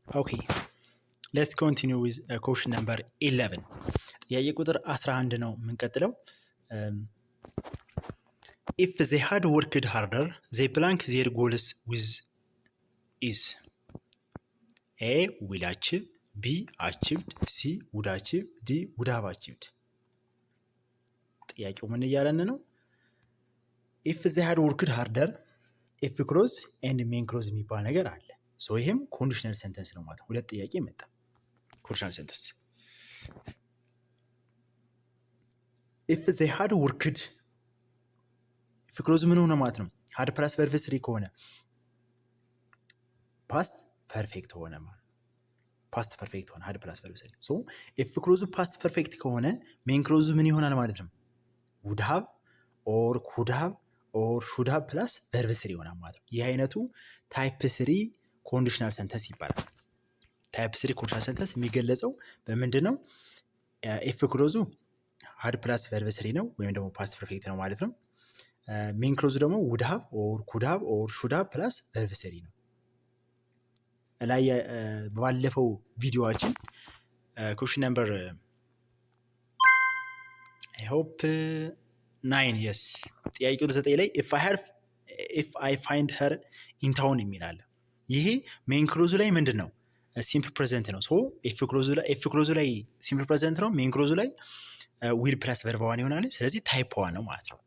Okay, let's continue with question number 11. ጥያቄ ቁጥር 11 ነው የምንቀጥለው። If they had worked harder, they blank their goals with is A. will achieve, B. achieved, C. would achieve, D. would have achieved. ጥያቄው ምን እያለን ነው? If they had worked harder, if clause and main clause የሚባል ነገር አለ። ሶ ይሄም ኮንዲሽናል ሴንተንስ ነው ማለት። ሁለት ጥያቄ መጣ። ኮንዲሽናል ሴንተንስ if they had worked if clause ምን ሆነ ማለት ነው? had plus verb 3 ከሆነ past perfect ሆነ ማለት past perfect ሆነ had plus verb 3 so if clause past perfect ከሆነ main clause ምን ይሆናል ማለት ነው? would have or could have or should have plus verb 3 ይሆናል ማለት ነው። ይህ አይነቱ ታይፕ 3 ኮንዲሽናል ሴንተንስ ይባላል። ታይፕ 3 ኮንዲሽናል ሴንተንስ የሚገለጸው በምንድን ነው? if clause had plus verb 3 ነው ወይም ደግሞ past perfect ነው ማለት ነው። ሜን ክሎዝ ደግሞ would have or could have or should have plus verb 3 ነው። ላይ ባለፈው ቪዲዮአችን question number I hope 9 yes ጥያቄ ቁጥር 9 ላይ if I find her in town የሚላል። ይሄ ሜን ክሎዙ ላይ ምንድነው? ሲምፕል ፕሬዘንት ነው። ሶ if ክሎዙ ላይ ሲምፕል ፕሬዘንት ነው፣ ሜን ክሎዙ ላይ will plus verb 1 ይሆናል። ስለዚህ ታይፕ 1 ነው ማለት ነው።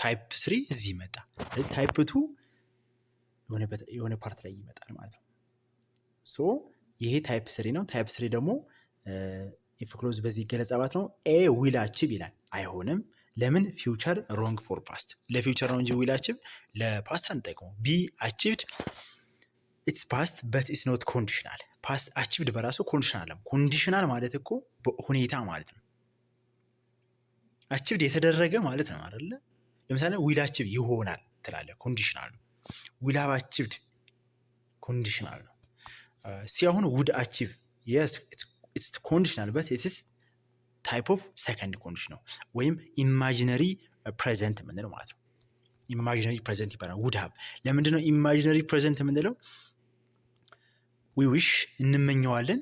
ታይፕ 3 እዚህ ይመጣ። ታይፕ 2 የሆነ ፓርት ላይ ይመጣል ማለት ነው። ሶ ይሄ ታይፕ 3 ነው። ታይፕ 3 ደግሞ if ክሎዝ በዚህ ይገለጻል ማለት ነው። A will achieve ይላል። አይሆንም። ለምን? ፊውቸር ሮንግ ፎር ፓስት። ለፊውቸር ነው እንጂ will achieve ለፓስት አንጠቀመው። B achieved it's past but it's not conditional። ፓስት achieved በራሱ ኮንዲሽናል ነው። ኮንዲሽናል ማለት እኮ ሁኔታ ማለት ነው። achieved የተደረገ ማለት ነው አይደለ? ለምሳሌ will achieve ይሆናል ትላለህ፣ ኮንዲሽናል ነው። will have achieved ኮንዲሽናል ነው። ሲያሁን would achieve yes it's conditional but it is type of second condition ነው ወይም imaginary present የምንለው ማለት ነው። imaginary present ይባላል would have። ለምንድን ነው imaginary present የምንለው? we wish እንመኘዋለን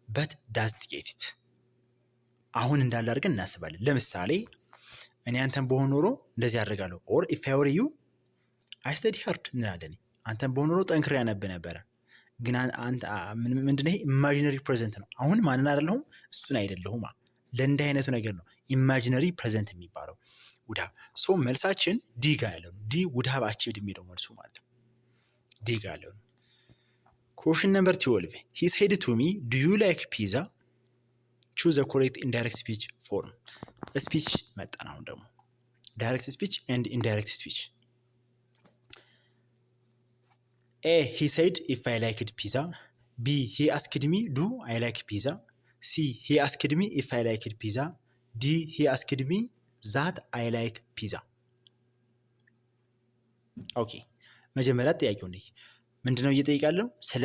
but doesn't get it አሁን እንዳለ አድርገን እናስባለን። ለምሳሌ እኔ አንተን በሆን ኖሮ እንደዚህ አደርጋለሁ or if I were you I study hard እንላለን። አንተን በሆን ኖሮ ጠንክሬ አነብ ነበረ። ግን አንተ ምንድነው? ይሄ ኢማጂነሪ ፕሬዘንት ነው። አሁን ማንን አይደለሁም? እሱን አይደለሁም። ለእንዲህ አይነቱ ነገር ነው ኢማጂነሪ ፕሬዘንት የሚባለው would have። ሶ መልሳችን ዲ ጋር ያለው ዲ would have achieved የሚለው መልሱ ማለት ነው። ዲ ጋር ያለው ነው። question number 12 he said to me do you like pizza? choose the correct indirect speech form። ስፒች መጣን። አሁን ደግሞ ዳይሬክት ስፒች and indirect speech። A he said if I liked pizza. B he asked me do I like pizza. C he asked me if I liked pizza. D he asked me that I like pizza። ኦኬ መጀመሪያ ጥያቄው ነው ምንድነው እየጠየቃለሁ? ስለ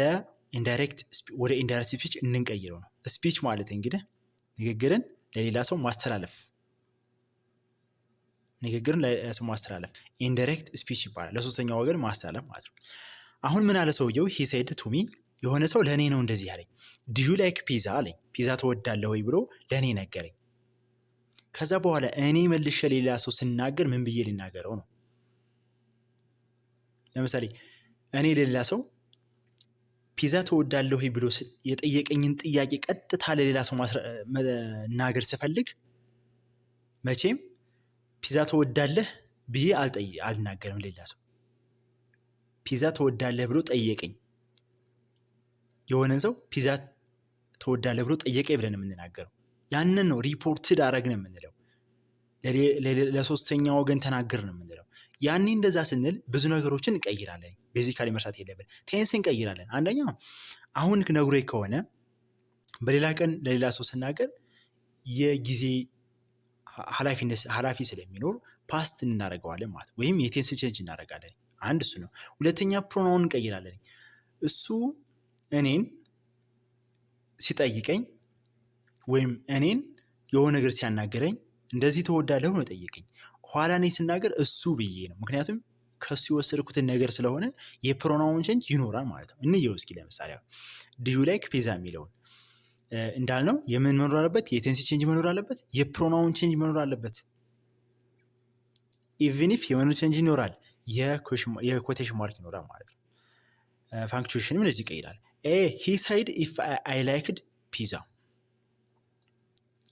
ኢንዳይሬክት ወደ ኢንዳይሬክት ስፒች እንንቀይረው ነው። ስፒች ማለት እንግዲህ ንግግርን ለሌላ ሰው ማስተላለፍ፣ ንግግርን ለሌላ ሰው ማስተላለፍ ኢንዳይሬክት ስፒች ይባላል። ለሶስተኛው ወገን ማስተላለፍ ማለት ነው። አሁን ምን አለ ሰውየው? he said to me የሆነ ሰው ለኔ ነው እንደዚህ ያለኝ። do you like pizza አለኝ። ፒዛ ትወዳለህ ወይ ብሎ ለኔ ነገረኝ። ከዛ በኋላ እኔ መልሼ ሌላ ሰው ስናገር ምን ብዬ ልናገረው ነው? ለምሳሌ እኔ ሌላ ሰው ፒዛ ትወዳለህ ወይ ብሎ የጠየቀኝን ጥያቄ ቀጥታ ለሌላ ሰው መናገር ስፈልግ መቼም ፒዛ ትወዳለህ ብዬ አልናገርም። ሌላ ሰው ፒዛ ትወዳለህ ብሎ ጠየቀኝ። የሆነን ሰው ፒዛ ትወዳለህ ብሎ ጠየቀኝ ብለን የምንናገረው ያንን ነው። ሪፖርትድ አረግን የምንለው ለሶስተኛ ወገን ተናገር ነው የምንለው። ያኔ እንደዛ ስንል ብዙ ነገሮችን እንቀይራለን። ቤዚካሊ መርሳት የለብን። ቴንስ እንቀይራለን። አንደኛ አሁን ነግሮኝ ከሆነ በሌላ ቀን ለሌላ ሰው ስናገር የጊዜ ኃላፊ ስለሚኖር ፓስት እናደርገዋለን ማለት ወይም የቴንስ ቼንጅ እናደርጋለን። አንድ እሱ ነው። ሁለተኛ ፕሮናውን እንቀይራለን። እሱ እኔን ሲጠይቀኝ ወይም እኔን የሆነ ነገር ሲያናገረኝ እንደዚህ ተወዳለሁ ነው ጠየቀኝ። ኋላ እኔ ስናገር እሱ ብዬ ነው። ምክንያቱም ከሱ የወሰድኩትን ነገር ስለሆነ የፕሮናውን ቼንጅ ይኖራል ማለት ነው። እንየው እስኪ ለምሳሌ ዱ ዩ ላይክ ፒዛ የሚለውን እንዳልነው የምን መኖር አለበት? የቴንስ ቼንጅ መኖር አለበት። የፕሮናውን ቼንጅ መኖር አለበት። ኢቭን ኢፍ የመኖር ቼንጅ ይኖራል የኮቴሽን ማርክ ይኖራል ማለት ነው። ፋንክቹዌሽንም እንደዚህ ይቀይራል። ሂ ሳይድ ኢፍ አይ ላይክድ ፒዛ።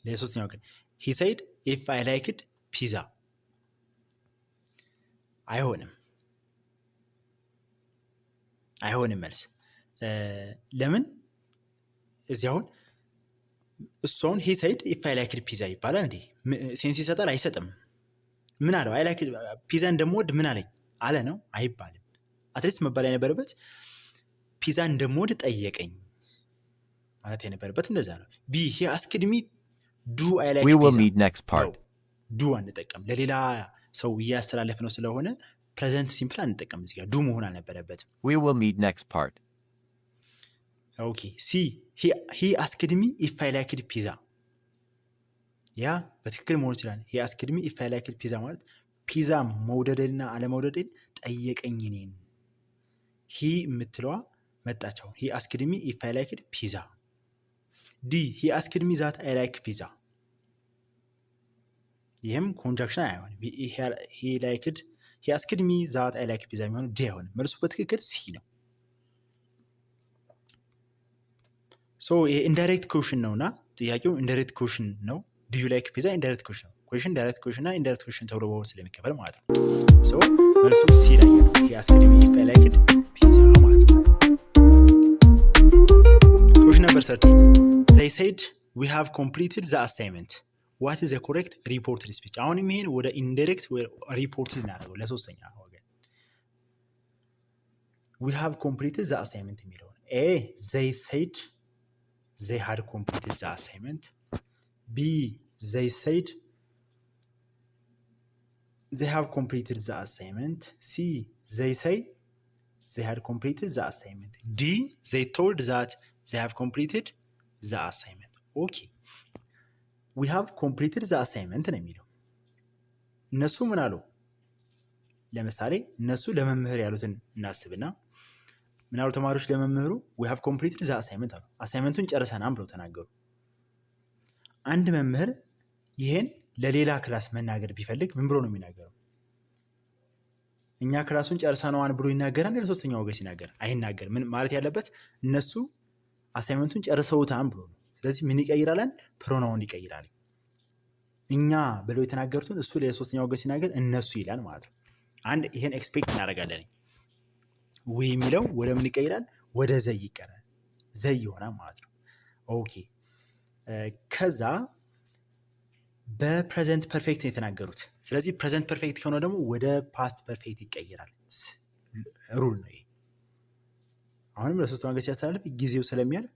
ለሶስተኛው ግን ሂ ሳይድ ኢፍ አይ ላይክድ ፒዛ አይሆንም መልስ ለምን? እዚህ አሁን እሱ አሁን ሂ ሳይድ ኢፍ አይ ላይክድ ፒዛ ይባላል እንዴ? ሴንስ ይሰጣል? አይሰጥም። ምን አለው? አይ ላይክድ ፒዛ እንደምወድ ምን አለኝ አለ ነው? አይባልም። አትሊስት መባል የነበረበት ፒዛ እንደምወድ ጠየቀኝ ማለት የነበረበት እንደዛ ነው። ቢ ሂ አስክድ ሚ ዱ አይ ላይክ ፒዛ። ዱ አንጠቀም፣ ለሌላ ሰው እያስተላለፍ ነው ስለሆነ ፕሬዘንት ሲምፕል አንጠቀም። እዚህ ጋር ዱ መሆን አልነበረበትም። We will meet next part. ኦኬ ሲ ሂ አስክድ ሚ ኢፍ አይ ላይክድ ፒዛ። ያ በትክክል መሆን ይችላል። ሂ አስክድ ሚ ኢፍ አይ ላይክድ ፒዛ ማለት ፒዛ መውደድና አለመውደድን ጠየቀኝ እኔን። ሂ የምትለዋ መጣች አሁን። ሂ አስክድ ሚ ኢፍ አይ ላይክድ ፒዛ። ዲ ሂ አስክድ ሚ ዛት አይ ላይክ ፒዛ። ይህም ኮንጃክሽን አይሆንም። ሂ አስክድ ሚ ዛት አይ ላይክ ፒዛ የሚሆነው ዲ አይሆንም። መልሱ በትክክል ሲ ነው። ሶ ይሄ ኢንዳይሬክት ኩዌሽን ነውና ጥያቄው ኢንዳይሬክት ኩዌሽን ነው። ዱ ዩ ላይክ ፒዛ ኢንዳይሬክት ኩዌሽን ነው። ኩዌሽን ዳይሬክት ኩዌሽን እና ኢንዳይሬክት ኩዌሽን ተብሎ በሁለት ስለሚከፈል ማለት ነው። ሶ መልሱ ሲ ላይ ነው። ሂ አስክድ ሚ ኢፍ አይ ላይክድ ፒዛ ማለት ነው። ኩዌሽን ነምበር 13 they said we have completed the assignment what is the correct reported speech። አሁን ይሄን ወደ ኢንዳይሬክት ሪፖርት እናደርገው ለሶስተኛ ወገን። we have completed the assignment የሚለው they said they had completed the assignment. B they said they have completed the assignment. C they say they had completed the assignment. D they told that they have completed the assignment. Okay, we have completed the assignment ነው የሚለው። እነሱ ምን አሉ? ለምሳሌ እነሱ ለመምህር ያሉትን እናስብና ምን አሉ ተማሪዎች ለመምህሩ? we have completed the assignment አሉ። አሳይመንቱን ጨርሰናል ብለው ተናገሩ። አንድ መምህር ይሄን ለሌላ ክላስ መናገር ቢፈልግ ምን ብሎ ነው የሚናገረው? እኛ ክላሱን ጨርሰናል ብሎ ይናገራል? ለሶስተኛው ወገን ሲናገር አይናገር። ምን ማለት ያለበት እነሱ አሳይመንቱን ጨርሰውታል ብሎ ነው። ስለዚህ ምን ይቀይራል? ፕሮናውን ይቀይራል። እኛ ብለው የተናገሩትን እሱ ለሶስተኛው ወገን ሲናገር እነሱ ይላል ማለት ነው። አንድ ይሄን ኤክስፔክት እናደርጋለን። ዊ የሚለው ወደ ምን ይቀይራል? ወደ ዘይ ይቀራል። ዘይ ይሆናል ማለት ነው። ኦኬ ከዛ በፕሬዘንት ፐርፌክት ነው የተናገሩት። ስለዚህ ፕሬዘንት ፐርፌክት ከሆነ ደግሞ ወደ ፓስት ፐርፌክት ይቀይራል። ሩል ነው ይሄ። አሁንም ለሶስተኛው ወገን ሲያስተላልፍ ጊዜው ስለሚያልፍ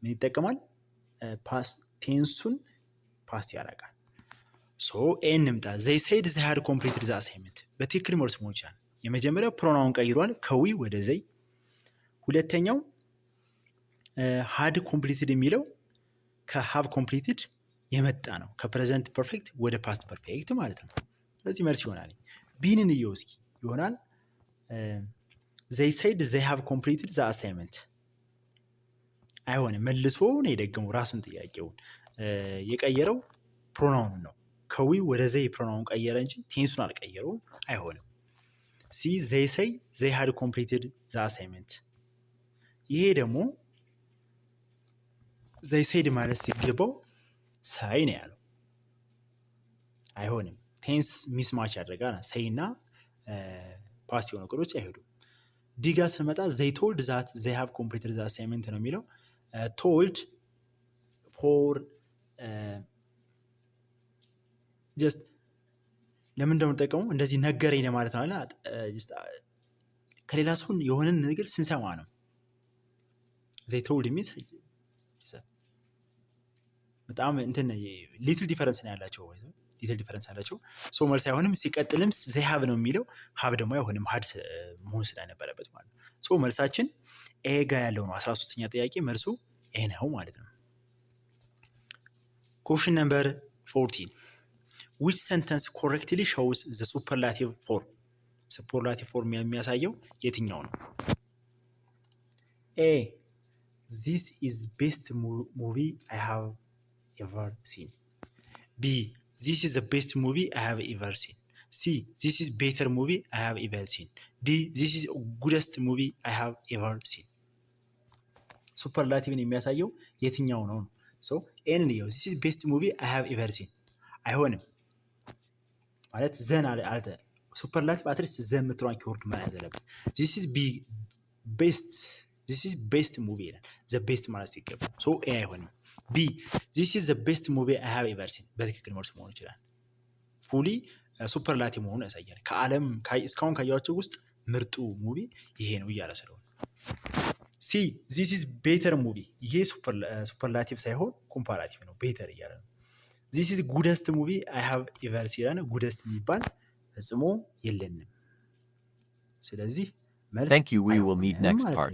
ምን ይጠቀማል? ፓስት ቴንሱን ፓስት ያደርጋል። ሶ እንምጣ። they said they had completed the assignment በትክክል መልስ መሆን ይችላል። የመጀመሪያው ፕሮናውን ቀይሯል ከዊ ወደ ዘይ። ሁለተኛው had completed የሚለው ከሃቭ ኮምፕሊትድ የመጣ ነው። ከፕሬዘንት ፐርፌክት ወደ ፓስት ፐርፌክት ማለት ነው። ስለዚህ መልስ ይሆናል። ቢንን እየው እስኪ ይሆናል። they said they have completed the assignment አይሆንም። መልሶ ነው የደገመው ራሱን ጥያቄውን የቀየረው ፕሮናውን ነው። ከዊ ወደ ዘይ ፕሮናውን ቀየረ እንጂ ቴንሱን አልቀየረውም። አይሆንም። ሲ they say they had completed the assignment ይሄ ደግሞ they said ማለት ሲገባው ሳይ ነው ያለው። አይሆንም። ቴንስ ሚስማች ያደርጋል። ሳይ እና ፓስት የሆኑ ነገሮች አይሄዱም። ዲጋ ስንመጣ they told that they have completed the assignment ነው የሚለው። told for just ለምን እንደምንጠቀሙ እንደዚህ ነገረኝ ለማለት ነው። ከሌላ ሰው የሆነን ነገር ስንሰማ ነው። they told me በጣም እንትን ሊትል ዲፈረንስ ነው ያላቸው። ሊትል ዲፈረንስ አላቸው። ሶ መልስ አይሆንም። ሲቀጥልም they have ነው የሚለው have ደግሞ አይሆንም had መሆን ስለነበረበት ማለት ነው። ሶ መልሳችን ኤ ጋር ያለው ነው። 13ኛ ጥያቄ መልሱ ኤ ነው ማለት ነው። question number 14 which sentence correctly shows the superlative form ሱፐርላቲቭ ፎርም የሚያሳየው የትኛው ነው? ኤ ዚስ ኢዝ ቤስት ሙቪ አይ ሃቭ ኤቨር ሲን። ቢ ዚስ ኢዝ ዘ ቤስት ሙቪ አይ ሃቭ ኤቨር ሲን። ሲ ዚስ ኢዝ ቤተር ሙቪ አይ ሃቭ ኤቨር ሲን። ዲ ዚስ ኢዝ ጉደስት ሙቪ አይ ሃቭ ኤቨር ሲን። ሱፐርላቲቭን የሚያሳየው የትኛው ነው? ሶ ኤን ልየው። ዚስ ኢዝ ቤስት ሙቪ አይ ሃቭ ኤቨር ሲን አይሆንም ማለት ዘን አለ ሱፐርላቲቭ አትሊስት ዘ የምትለዋን ኪወርድ ማለት አለበት። ዚስ ኢዝ ቤስት ሙቪ ይላል። ዘ ቤስት ማለት ሲገባ ሶ ኤ አይሆንም። ቢ ዚስ ኢዝ ዘ ቤስት ሙቪ አይ ሃቭ ኤቨር ሲን በትክክል መልስ መሆን ይችላል። ፉሊ ሱፐርላቲቭ መሆኑ ያሳያል። ከዓለም እስካሁን ካያቸው ውስጥ ምርጡ ሙቪ ይሄ ነው እያለ ስለሆነ። ሲ ዚስ ኢዝ ቤተር ሙቪ ይሄ ሱፐርላቲቭ ሳይሆን ኮምፓራቲቭ ነው። ቤተር እያለ ነው። ዚስ ኢዝ ጉደስት ሙቪ አይ ሃቭ ኤቨር ሲን ጉደስት የሚባል ፈጽሞ የለንም። ስለዚህ መልስ Thank you. We will meet next part.